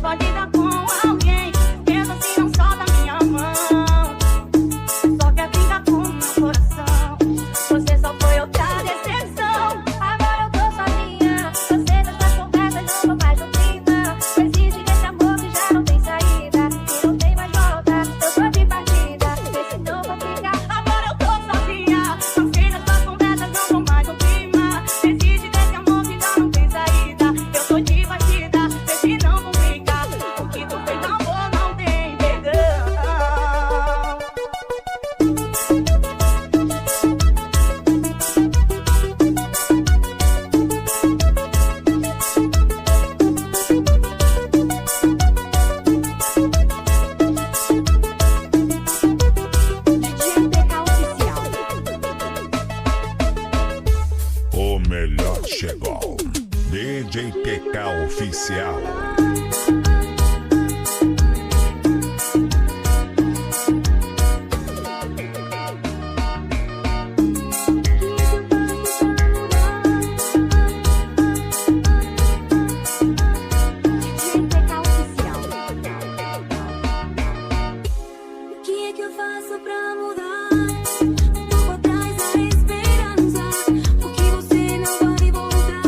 pode dar com alguém. Mesmo assim não solta minha mão. Só quer brincar com meu coração. Você só foi outra decepção. Agora eu tô sozinha. Eu sei dessas conversas, não vou mais no clima. Existe desse amor que já não tem saída, que não tem mais volta. Eu tô de partida, vê se não vou ficar. Agora eu tô sozinha. Não sei dessas conversas, não vou mais no clima. Existe desse amor que já não tem saída. Eu tô de partida, vê se não vou ficar. O que tu fez, amor, não tem perdão. O melhor chegou. DJ TK Oficial. O que é que eu faço pra mudar? Vou atrás da esperança, porque você não vai voltar.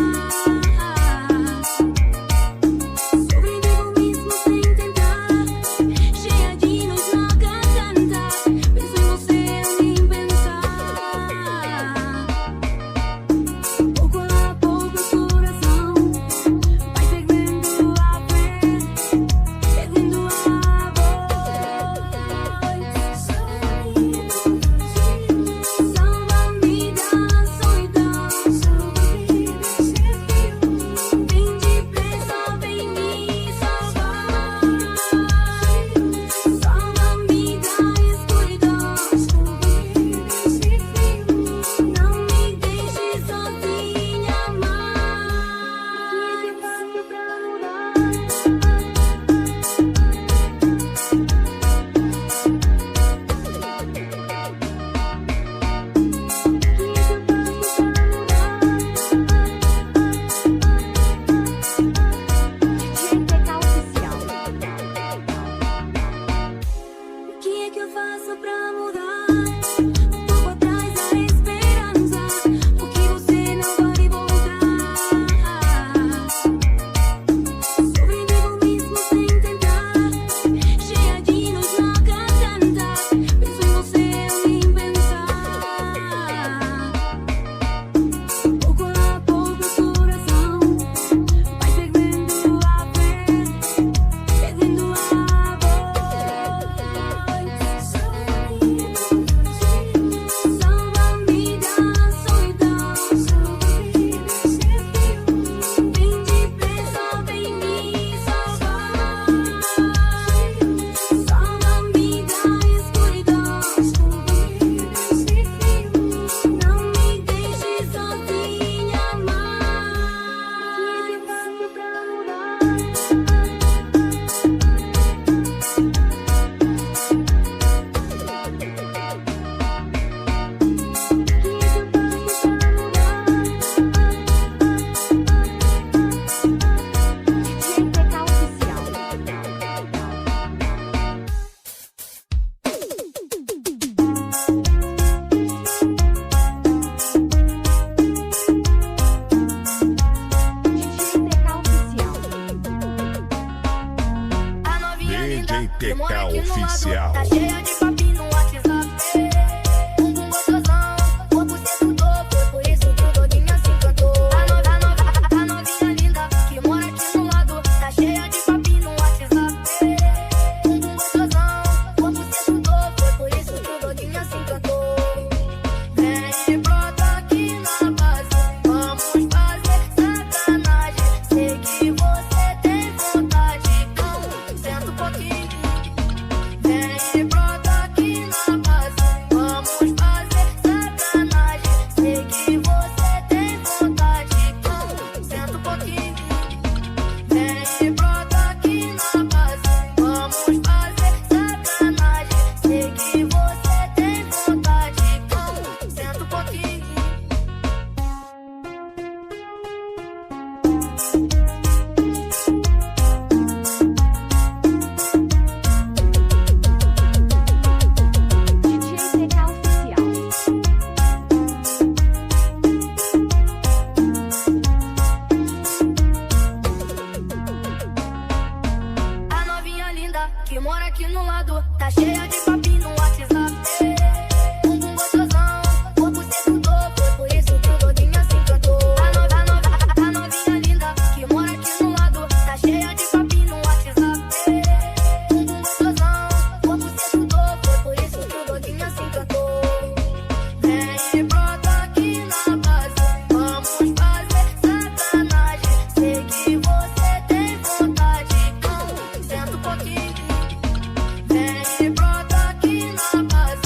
Sobrevivo mesmo sem tentar, cheia de luz na garganta. Penso em você nem pensar. Pouco a pouco o coração vai perdendo a fé, perdendo a voz. Salva-me da solidão, vem depressa, vem me salvar. Salva-me da escuridão, não me deixe sozinha mais. O que é que eu faço pra mudar? O que é que eu faço pra mudar? Vou atrás da esperança, porque você não vai voltar. Sobrevivo mesmo sem tentar, cheia de luz na garganta. Penso em você nem pensar. Pouco a pouco o coração vai perdendo a fé, perdendo a voz. Salva-me da solidão, vem depressa, vem me salvar. Salva-me da escuridão, não me deixe sozinha mais. O que é que eu faço pra mudar? A novinha linda DJ que mora TK aqui no lado, Oficial. tá cheia de papinho no WhatsApp. Bumbum gostosão, corpo sedutor, foi por isso que o doguinha se encantou. A novinha linda que mora aqui no lado, tá cheia de papinho no WhatsApp. Bumbum gostosão, corpo sedutor, foi por isso que o doguinha se encantou. Vem e brota aqui na base, vamos fazer sacanagem. Sei que você tem vontade, então senta um pouquinho. Vem e brota aqui que mora aqui no lado, tá cheia de papinho no WhatsApp. Bumbum gostosão, corpo sedutor, foi por isso que o doguinha se encantou. A novinha linda que mora aqui no lado, tá cheia de papinho no WhatsApp. Bumbum gostosão, corpo sedutor, foi por isso que o doguinha se encantou. Vem e brota aqui na base, vamos fazer sacanagem. Sei que você tem vontade, então senta um pouquinho. Vem e brota aqui na base,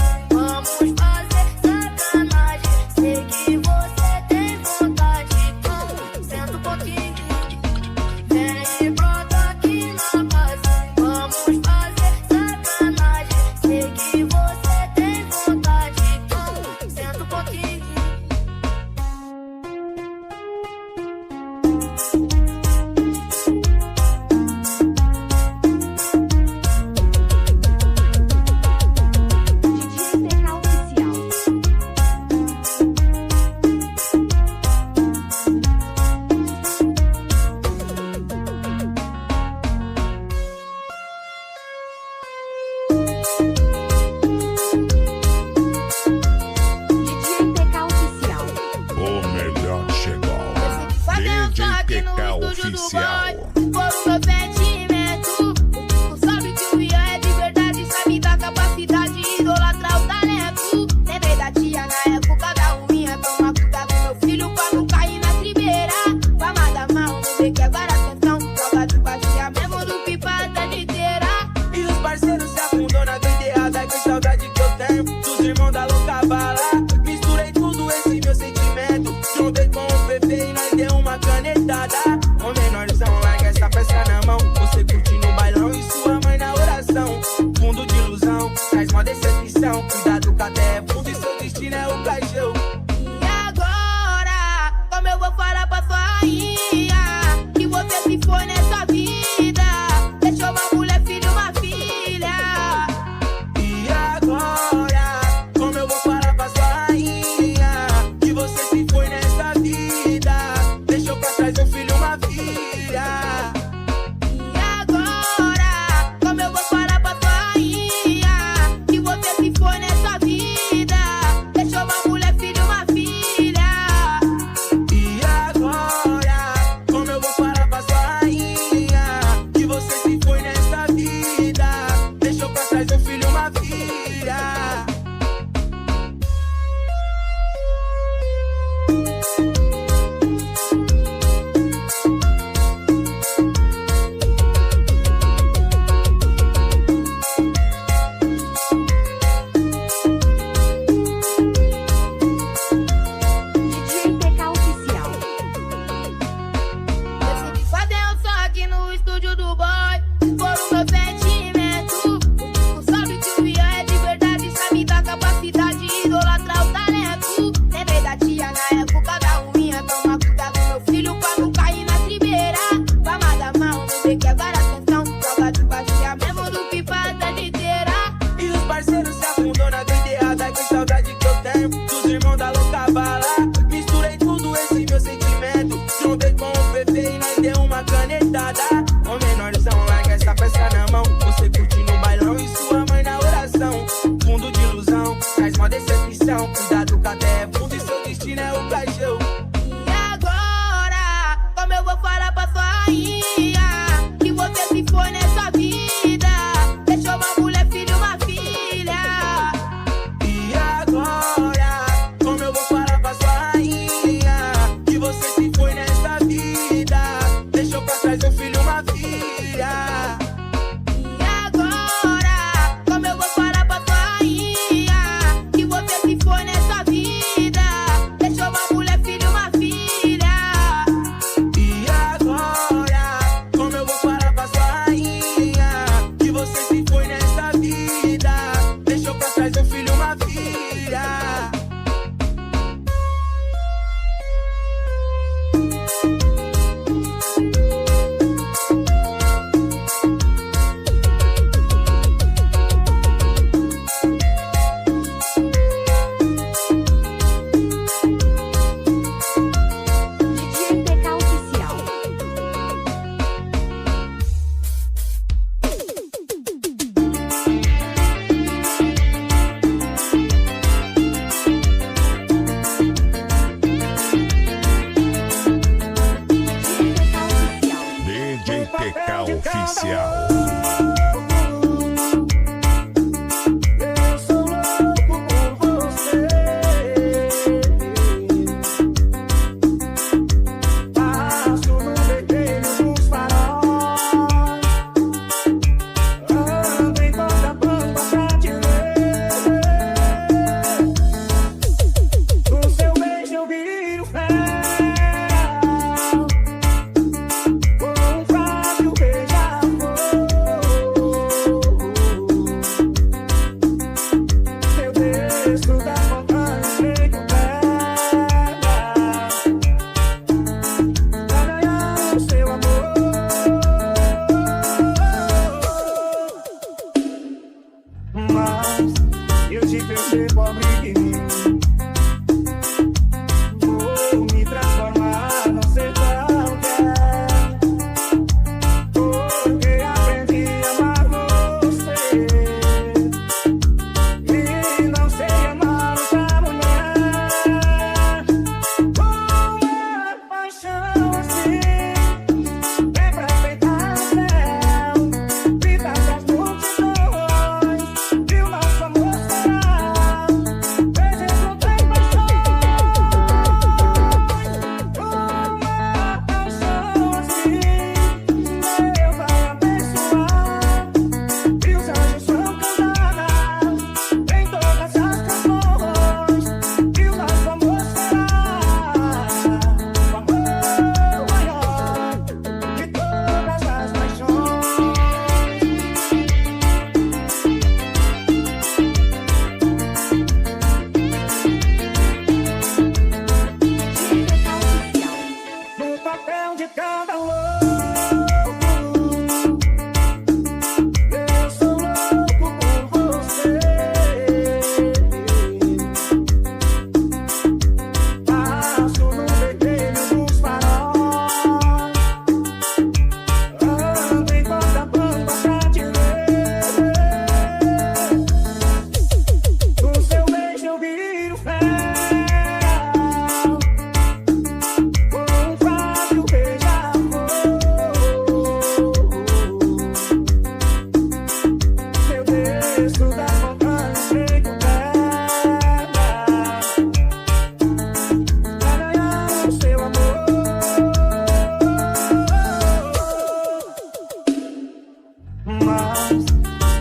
Mas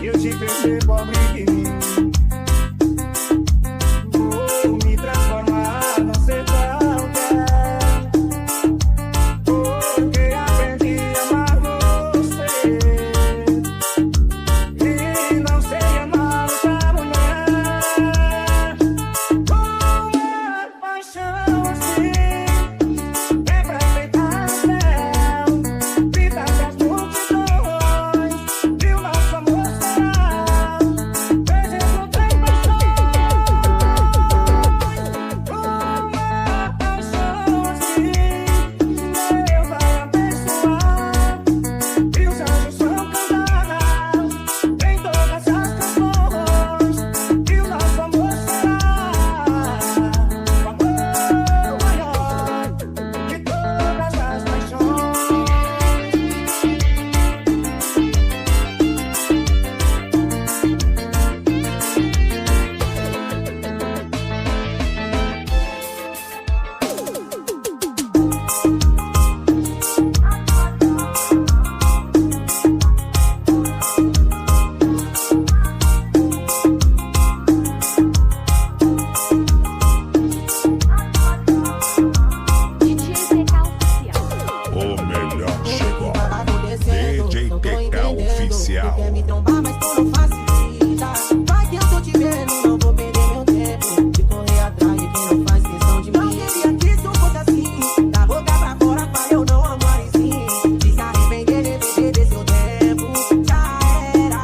eu te perder pobre de mim. Vou me transformar num ser qualquer, porque aprendi a amar você e não sei amar outra mulher. Uma paixão assim é pra enfeitar o céu, vida das multidões, e o nosso amor será exemplo de paixão. Uma paixão assim Deus vai abençoar, e os anjos vão cantar em todas as canções, e o nosso amor será o amor maior de todas as paixões. O melhor chegou. DJ TK Oficial. Quer me trombar, mas tu não facilita. Vai que eu tô te vendo, não vou perder meu tempo de correr atrás de quem não faz questão de mim. Não queria que isso fosse assim, da boca pra fora, pra eu não amar e sim. Se arrepender, depender desse seu tempo, já era.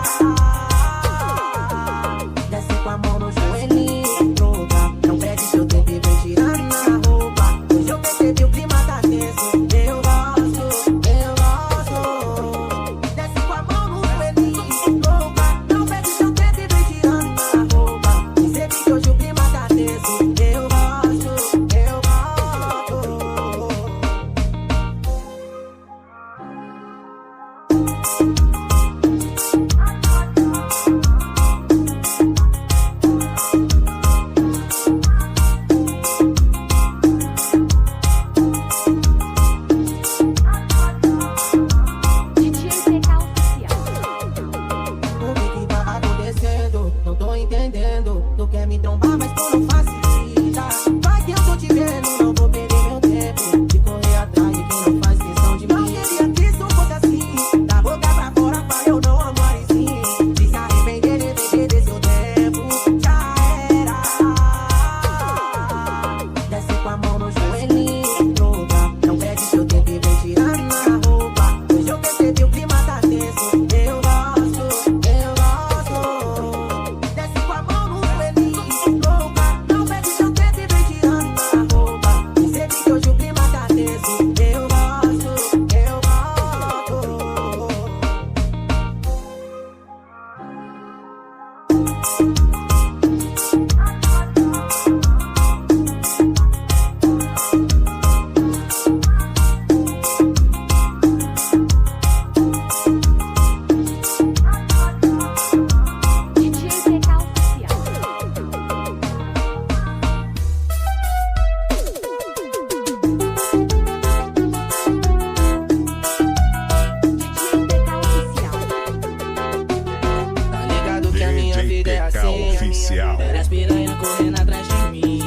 Desce com a mão no joelhinho, pronta. Não perde seu tempo e vem tirando minha roupa. Hoje eu percebi o clima tá tenso. Eu gosto, eu gosto. Desce com a mão no joelhinho, louca. Não perde seu tempo e vem tirando minha roupa. Percebi que hoje o clima tá tenso. Eu gosto, eu gosto. O que tá acontecendo? Não tô entendendo. Tu quer me trombar, mas tu não facilita. Vai que eu tô te vendo, não vou perder meu tempo de correr atrás de quem não faz questão de mim. Não queria que isso fosse assim, da boca pra fora, pra eu não amar e sim. Se arrepender, depender desse seu tempo, já era. Desce com a mão no joelhinho, pronta. Não perde seu tempo e vem tirando minha roupa. Hoje eu percebi o clima tá tenso. Eu gosto, eu gosto. Desce com a mão no joelhinho, louca. Não perde seu tempo e vem tirando minha roupa. Percebi que hoje o clima tá tenso. Eu gosto, eu gosto. Tá ligado que a minha DJ vida é TK assim. Oficial. As piranha correndo atrás de mim,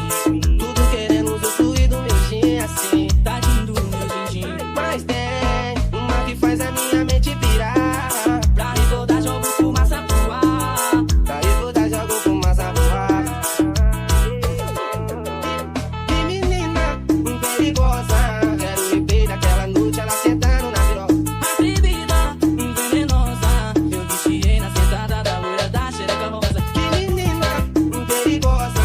tudo querendo usufruir do meu gin assim. Tadinho do meu gin. Mas tem uma que faz a minha mente pirar. Pra recordar jogo fumaça pro ar. Pra recordar jogo fumaça pro ar. Que menina perigosa. Quero rever daquela noite ela sentando na piroca. Atrevida, venenosa. Eu viciei na sentada da loira da xereca rosa. Que menina perigosa.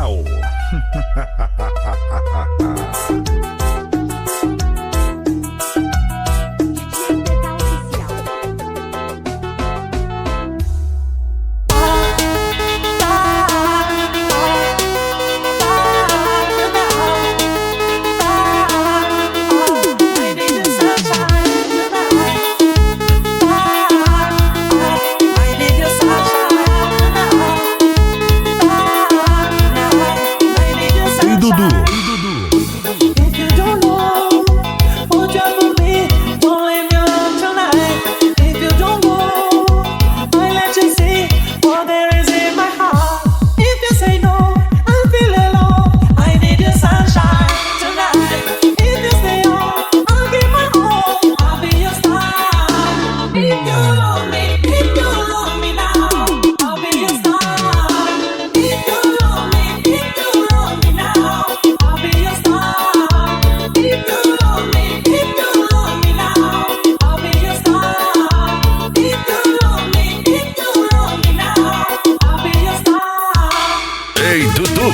Oficial.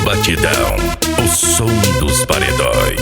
Batidão, o som dos paredões.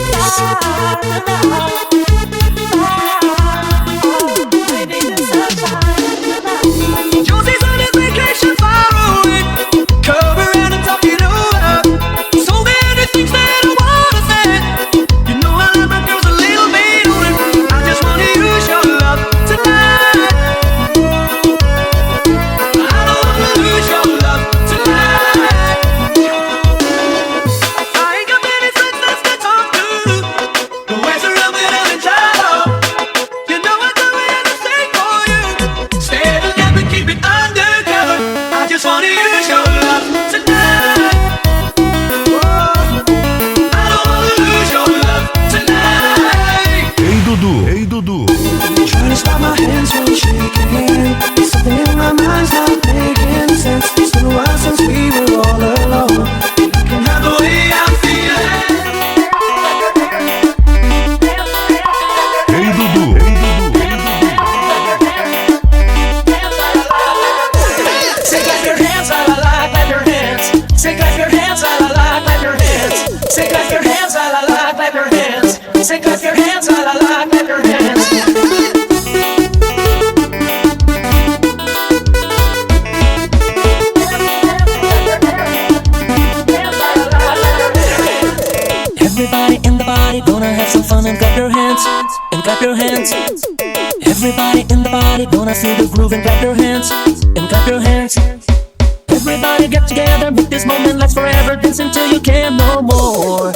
Everybody in the body gonna feel the groove and clap your hands and clap your hands. Everybody get together, make this moment last forever, dance until you can't no more.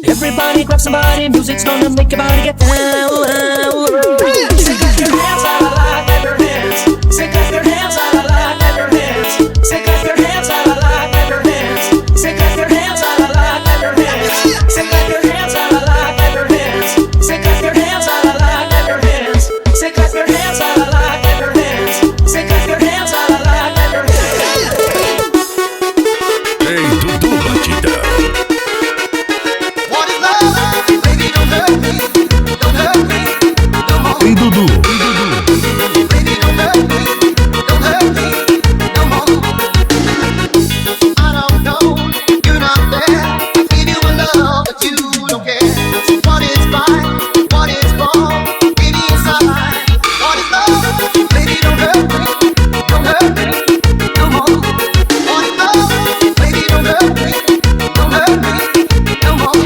Everybody grab somebody, music's gonna make your body get down. Say clap your hands, la la la, clap your hands. Say clap your hands, la la la, clap your hands. Say clap your hands, la la la, clap your hands. Say clap your hands, la la la, clap your hands. Say clap your hands, la la la, clap your hands. Say clap your hands, la la la, clap your hands. Say clap your hands, la la la, clap your hands. Say clap your hands, la la la, clap your hands. Ei, Dudu Batidão. What is love? Baby, don't hurt me. Don't hurt me. No more. Ei, Dudu. Baby, don't hurt me. Don't hurt me. No more. I don't know. You're not there. I give you a love, but you don't care. What is right? What is wrong? Baby, inside. What is love? Baby, don't hurt me. Don't hurt me. No more. What is love? Baby, don't hurt me. Don't hurt me. No more.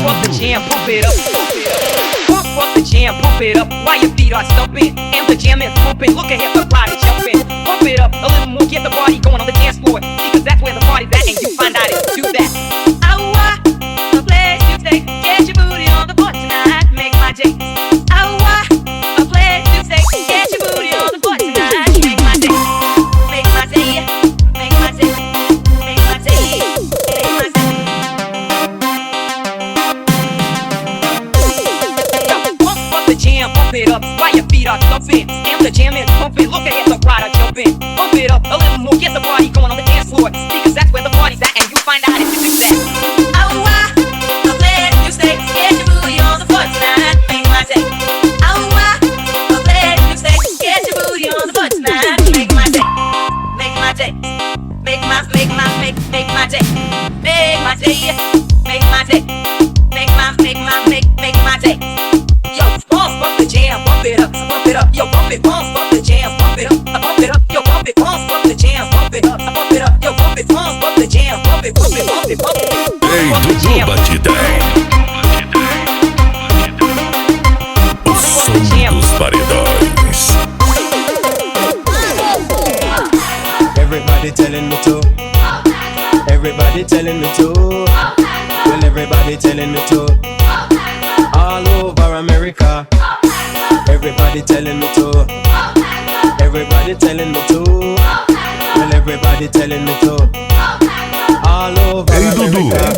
up the jam, pump it up. Pump up the jam, pump it up while your feet are stumping and the jam is pumping. Look ahead, the body jumping. Pump it up a little more, get the party going on the dance floor, because that's where the party's at, and you find out if you do that. A place you stay, get your booty on the floor tonight, make my day. A place you stay, get your booty on the floor tonight, make my day. Make my day, make my day, make my day, make my day. Pump up the jam, pump it up while your feet are thumping and the jam is pumping. Look ahead, the crowd are jumping. Pump it up a little more, get the party going on the dance floor, because that's where the party's at, and you find out if you do that. A place you stay, get your booty on the floor tonight, make my day. A place you stay, get your booty on the floor tonight, make my day. Make my day, make my day, make my day, make my day, make my day. Yo, pump up the jam, pump it up, yo, pump up the jam, pump it up, yo, pump up the jam, pump it up, yo, pump up the jam, pump it. Ei, Dudu Batidão, o som dos paredões. Everybody telling me to. Everybody telling me to. Well, everybody telling me to. All over America. Everybody telling me to. Everybody telling me to. Well, everybody telling me to. All over America.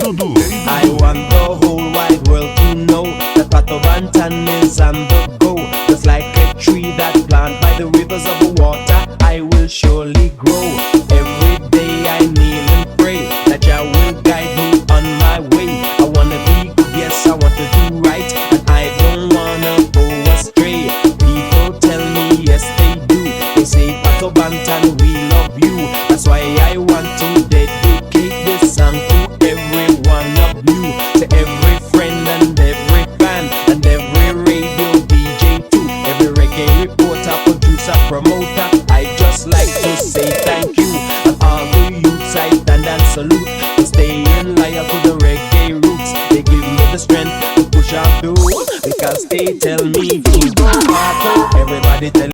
I want the whole wide world to know that Paredões is on the go. Just like a tree that planted by the rivers of the water, I will surely grow. Every day I kneel and pray that Jah will guide me on my way. I wanna be good, yes, I want to do right, and I don't wanna go astray. People tell me yes they do. They say Paredões, we love you. That's why I want to dedicate this song to every one of you, to every friend and every fan and every radio DJ too, every reggae reporter, producer, promoter. I just like to say thank you, and all the youths I stand and salute for staying loyal to the reggae roots. They give me the strength to push on through, because they tell me to go hard. Everybody tell